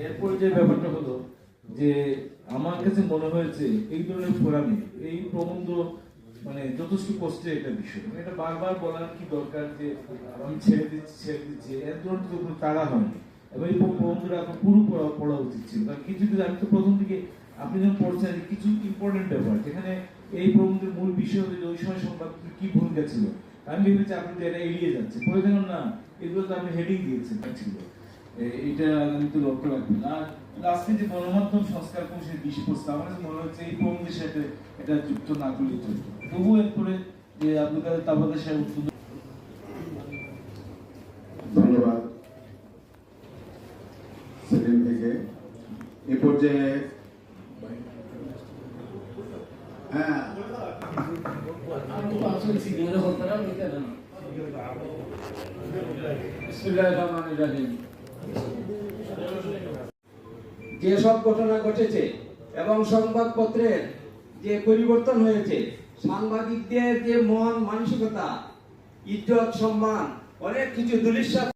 এরপরে যে ব্যাপারটা হলো যে আমার কাছে মনে হয়েছে এই ধরনের ফোরামে এই প্রবন্ধ মানে যথেষ্ট কষ্টের একটা বিষয়, এটা বারবার বলার কি দরকার যে আমি ছেড়ে দিচ্ছি এর ধরনের তো কোনো তাড়া হয়নি এবং এই প্রবন্ধটা আপনার পুরো পড়া উচিত ছিল। কারণ কিছু কিছু আমি তো প্রথম দিকে আপনি যখন পড়ছেন কিছু ইম্পর্টেন্ট ব্যাপার যেখানে এই প্রবন্ধের মূল বিষয় হলো যে ওই সময় সংবাদ কি ভূমিকা ছিল, আমি ভেবেছি আপনি এটা এড়িয়ে যাচ্ছে পরে দেখুন না এগুলো তো আপনি হেডিং দিয়েছেন ছিল, এটা আমি তো লক্ষ্য রাখবেন। আর লাস্টে যে গণমাধ্যম সংস্কার কমিশনের 20 প্রস্তাব আমার মনে হচ্ছে এই প্রবন্ধের সাথে এটা যুক্ত না করলে চলবে। তবুও এরপরে যে আব্দুল কাদের তাবাদা সাহেব ধন্যবাদ সেকেন্ড থেকে এ পর্যায়ে যেসব ঘটনা ঘটেছে এবং সংবাদপত্রের যে পরিবর্তন হয়েছে, সাংবাদিকদের যে মন মানসিকতা, ইজ্জত সম্মান অনেক কিছু দুলিশ্বাস